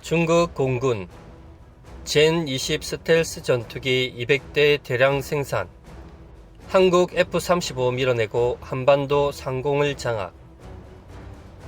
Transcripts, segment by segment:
중국 공군 젠20 스텔스 전투기 200대 대량 생산, 한국 F-35 밀어내고 한반도 상공을 장악.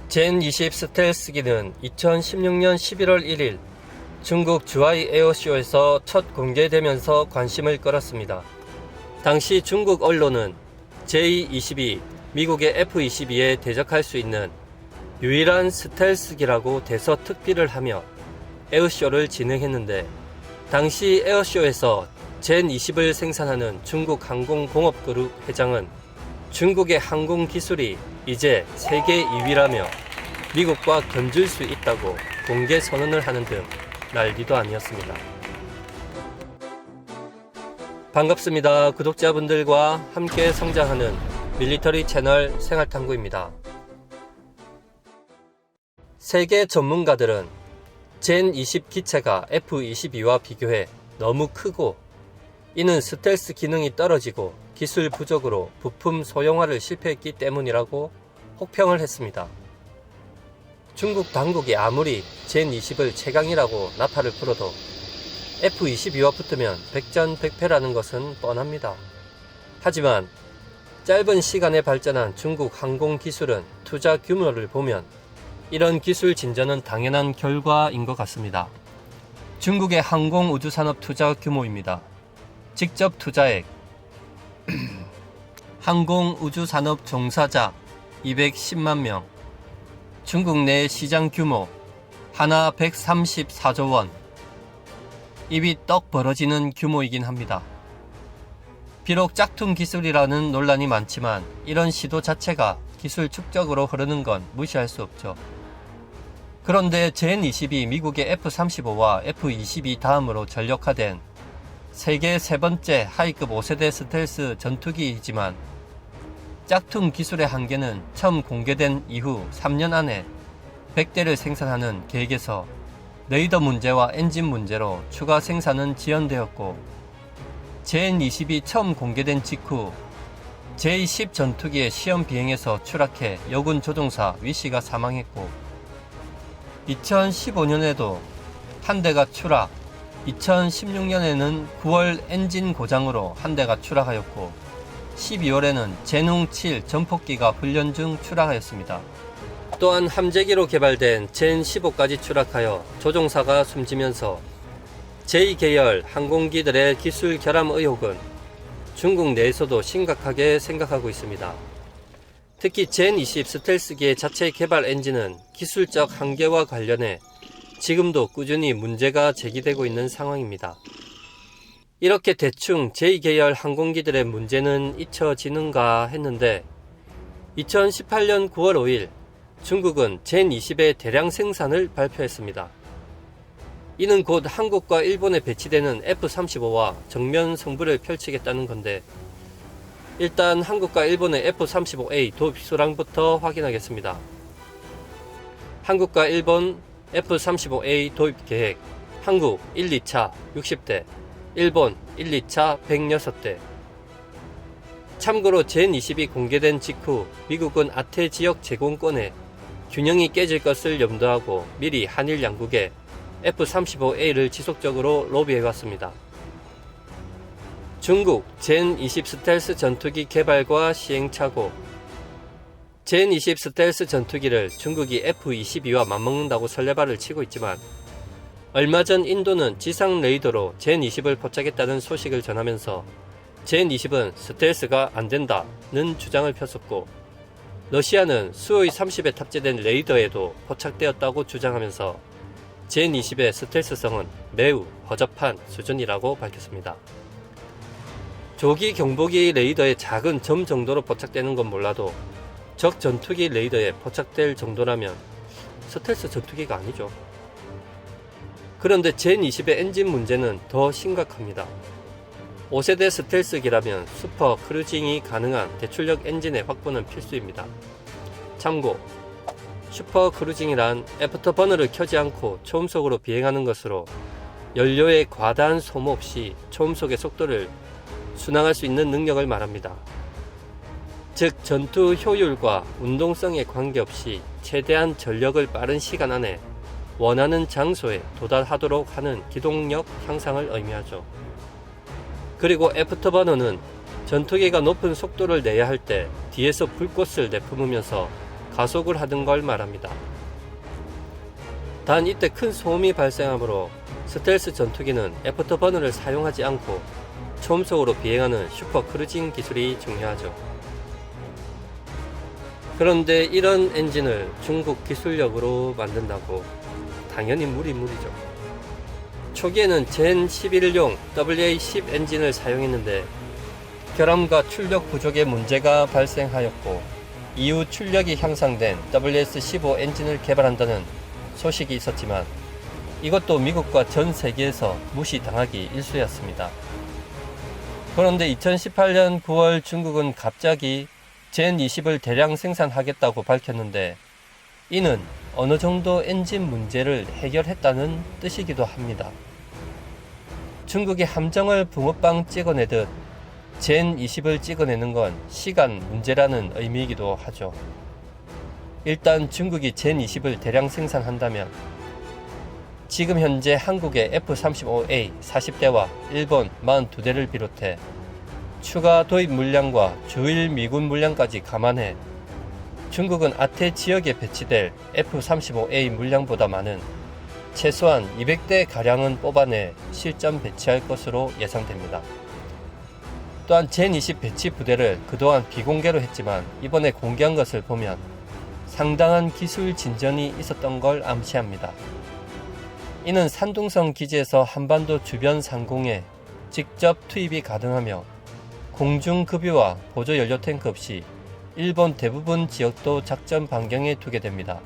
젠20 스텔스기는 2016년 11월 1일 중국 주하이 에어쇼에서 첫 공개되면서 관심을 끌었습니다. 당시 중국 언론은 J-22, 미국의 F-22에 대적할 수 있는 유일한 스텔스기라고 대서특필을 하며 에어쇼를 진행했는데, 당시 에어쇼에서 젠20을 생산하는 중국 항공공업그룹 회장은 중국의 항공 기술이 이제 세계 2위라며 미국과 견줄 수 있다고 공개 선언을 하는 등 난리도 아니었습니다. 반갑습니다. 구독자분들과 함께 성장하는 밀리터리 채널 생활탐구입니다. 세계 전문가들은 젠20 기체가 F-22와 비교해 너무 크고 이는 스텔스 기능이 떨어지고 기술 부족으로 부품 소형화를 실패했기 때문이라고 혹평을 했습니다. 중국 당국이 아무리 젠20을 최강이라고 나팔을 불어도 F-22와 붙으면 백전백패라는 것은 뻔합니다. 하지만 짧은 시간에 발전한 중국 항공 기술은 투자 규모를 보면 이런 기술 진전은 당연한 결과인 것 같습니다. 중국의 항공우주산업 투자 규모입니다. 직접 투자액 항공우주산업 종사자 210만 명, 중국 내 시장 규모 하나 134조 원, 입이 떡 벌어지는 규모이긴 합니다. 비록 짝퉁 기술이라는 논란이 많지만 이런 시도 자체가 기술 축적으로 흐르는 건 무시할 수 없죠. 그런데 젠20이 미국의 F-35와 F-22 다음으로 전력화된 세계 세 번째 하이급 5세대 스텔스 전투기이지만 짝퉁 기술의 한계는 처음 공개된 이후 3년 안에 100대를 생산하는 계획에서 레이더 문제와 엔진 문제로 추가 생산은 지연되었고, 젠20이 처음 공개된 직후 J-10 전투기의 시험 비행에서 추락해 여군 조종사 위씨가 사망했고, 2015년에도 한 대가 추락, 2016년에는 9월 엔진 고장으로 한 대가 추락하였고, 12월에는 제농7 전폭기가 훈련 중 추락하였습니다. 또한 함재기로 개발된 젠15까지 추락하여 조종사가 숨지면서 J계열 항공기들의 기술 결함 의혹은 중국 내에서도 심각하게 생각하고 있습니다. 특히 젠20 스텔스기의 자체 개발 엔진은 기술적 한계와 관련해 지금도 꾸준히 문제가 제기되고 있는 상황입니다. 이렇게 대충 J계열 항공기들의 문제는 잊혀지는가 했는데, 2018년 9월 5일 중국은 젠20의 대량 생산을 발표했습니다. 이는 곧 한국과 일본에 배치되는 F-35와 정면 승부를 펼치겠다는 건데, 일단 한국과 일본의 F-35A 도입 수량부터 확인하겠습니다. 한국과 일본 F-35A 도입 계획: 한국 1, 2차 60대, 일본 1, 2차 106대. 참고로 젠20이 공개된 직후 미국은 아태 지역 제공권에 균형이 깨질 것을 염두하고 미리 한일 양국에 F-35A를 지속적으로 로비해왔습니다. 중국 젠20 스텔스 전투기 개발과 시행착오. 젠20 스텔스 전투기를 중국이 F-22와 맞먹는다고 설레발을 치고 있지만, 얼마 전 인도는 지상 레이더로 젠20을 포착했다는 소식을 전하면서 젠20은 스텔스가 안된다는 주장을 폈었고, 러시아는 수호이 30에 탑재된 레이더에도 포착되었다고 주장하면서 젠20의 스텔스성은 매우 허접한 수준이라고 밝혔습니다. 조기 경보기 레이더의 작은 점 정도로 포착되는 건 몰라도 적 전투기 레이더에 포착될 정도라면 스텔스 전투기가 아니죠. 그런데 젠20의 엔진 문제는 더 심각합니다. 5세대 스텔스기라면 슈퍼 크루징이 가능한 대출력 엔진의 확보는 필수입니다. 참고, 슈퍼 크루징이란 애프터버너를 켜지 않고 초음속으로 비행하는 것으로 연료의 과다한 소모 없이 초음속의 속도를 순항할 수 있는 능력을 말합니다. 즉, 전투 효율과 운동성에 관계없이 최대한 전력을 빠른 시간 안에 원하는 장소에 도달하도록 하는 기동력 향상을 의미하죠. 그리고 애프터버너는 전투기가 높은 속도를 내야 할 때 뒤에서 불꽃을 내뿜으면서 가속을 하던 걸 말합니다. 단 이때 큰 소음이 발생하므로 스텔스 전투기는 애프터버너를 사용하지 않고 초음속으로 비행하는 슈퍼 크루징 기술이 중요하죠. 그런데 이런 엔진을 중국 기술력으로 만든다고 당연히 무리죠. 초기에는 젠 11용 WA-10 엔진을 사용했는데 결함과 출력 부족의 문제가 발생하였고 이후 출력이 향상된 WS-15 엔진을 개발한다는 소식이 있었지만 이것도 미국과 전 세계에서 무시당하기 일쑤였습니다. 그런데 2018년 9월 중국은 갑자기 젠 20을 대량 생산하겠다고 밝혔는데 이는 어느 정도 엔진 문제를 해결했다는 뜻이기도 합니다. 중국이 함정을 붕어빵 찍어내듯 젠 20을 찍어내는 건 시간 문제라는 의미이기도 하죠. 일단 중국이 젠 20을 대량 생산한다면 지금 현재 한국의 F-35A 40대와 일본 42대를 비롯해 추가 도입 물량과 주일 미군 물량까지 감안해 중국은 아태 지역에 배치될 F-35A 물량보다 많은 최소한 200대 가량은 뽑아내 실전 배치할 것으로 예상됩니다. 또한 젠 20 배치 부대를 그동안 비공개로 했지만 이번에 공개한 것을 보면 상당한 기술 진전이 있었던 걸 암시합니다. 이는 산둥성 기지에서 한반도 주변 상공에 직접 투입이 가능하며 공중급유와 보조연료 탱크 없이 일본 대부분 지역도 작전 반경에 두게 됩니다.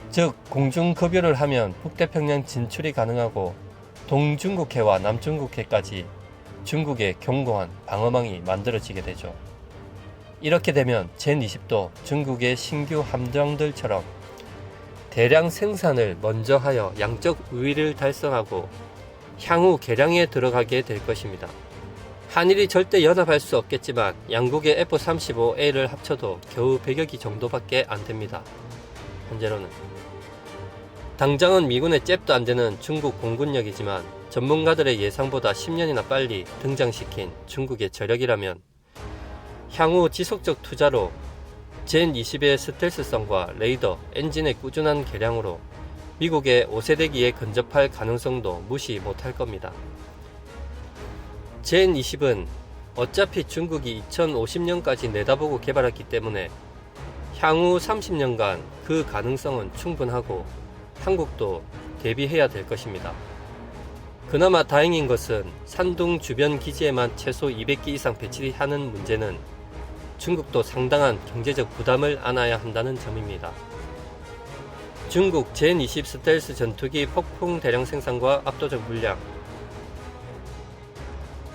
즉 공중급유를 하면 북태평양 진출이 가능하고 동중국해와 남중국해까지 중국의 견고한 방어망이 만들어지게 되죠. 이렇게 되면 젠 20도 중국의 신규 함정들처럼 대량 생산을 먼저 하여 양적 우위를 달성하고 향후 개량에 들어가게 될 것입니다. 한일이 절대 연합할 수 없겠지만 양국의 F-35A를 합쳐도 겨우 100여 기 정도밖에 안 됩니다. 현재로는. 당장은 미군의 잽도 안 되는 중국 공군력이지만 전문가들의 예상보다 10년이나 빨리 등장시킨 중국의 저력이라면 향후 지속적 투자로 젠 20의 스텔스성과 레이더, 엔진의 꾸준한 개량으로 미국의 5세대기에 근접할 가능성도 무시 못할 겁니다. 젠 20은 어차피 중국이 2050년까지 내다보고 개발했기 때문에 향후 30년간 그 가능성은 충분하고 한국도 대비해야 될 것입니다. 그나마 다행인 것은 산둥 주변 기지에만 최소 200기 이상 배치하는 문제는 중국도 상당한 경제적 부담을 안아야 한다는 점입니다. 중국 젠 20 스텔스 전투기 폭풍 대량 생산과 압도적 물량.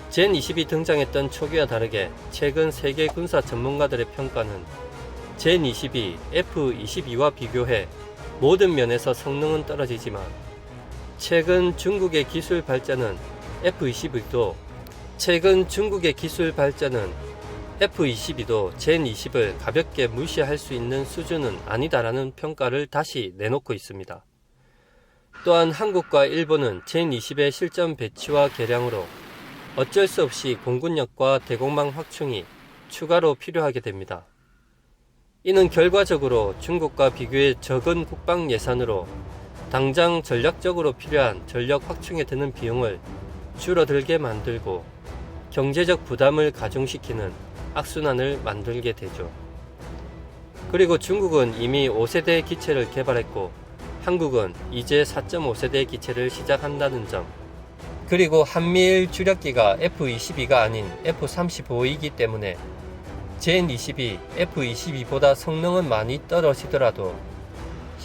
젠 20이 등장했던 초기와 다르게 최근 세계 군사 전문가들의 평가는 젠 20이 F-22와 비교해 모든 면에서 성능은 떨어지지만 최근 중국의 기술 발전은 F-22도 젠 20을 가볍게 무시할 수 있는 수준은 아니다라는 평가를 다시 내놓고 있습니다. 또한 한국과 일본은 젠 20의 실전 배치와 개량으로 어쩔 수 없이 공군력과 대공망 확충이 추가로 필요하게 됩니다. 이는 결과적으로 중국과 비교해 적은 국방 예산으로 당장 전략적으로 필요한 전력 확충에 드는 비용을 줄어들게 만들고 경제적 부담을 가중시키는 악순환을 만들게 되죠. 그리고 중국은 이미 5세대 기체를 개발했고 한국은 이제 4.5세대 기체를 시작한다는 점, 그리고 한미일 주력기가 F-22가 아닌 F-35이기 때문에 젠 20이 F-22보다 성능은 많이 떨어지더라도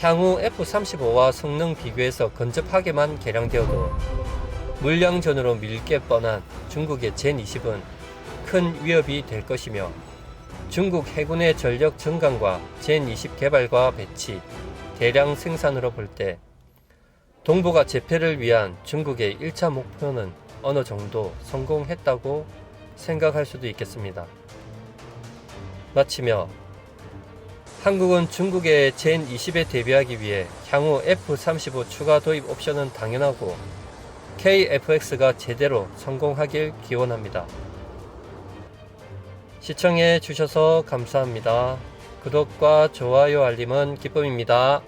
향후 F-35와 성능 비교해서 근접하게만 개량되어도 물량전으로 밀 게 뻔한 중국의 젠 20은 큰 위협이 될 것이며 중국 해군의 전력 증강과 젠 20 개발과 배치, 대량 생산으로 볼 때 동북아 재패를 위한 중국의 1차 목표는 어느 정도 성공했다고 생각할 수도 있겠습니다. 마치며 한국은 중국의 젠 20에 대비하기 위해 향후 F-35 추가 도입 옵션은 당연하고 KF-X가 제대로 성공하길 기원합니다. 시청해 주셔서 감사합니다. 구독과 좋아요 알림은 기쁨입니다.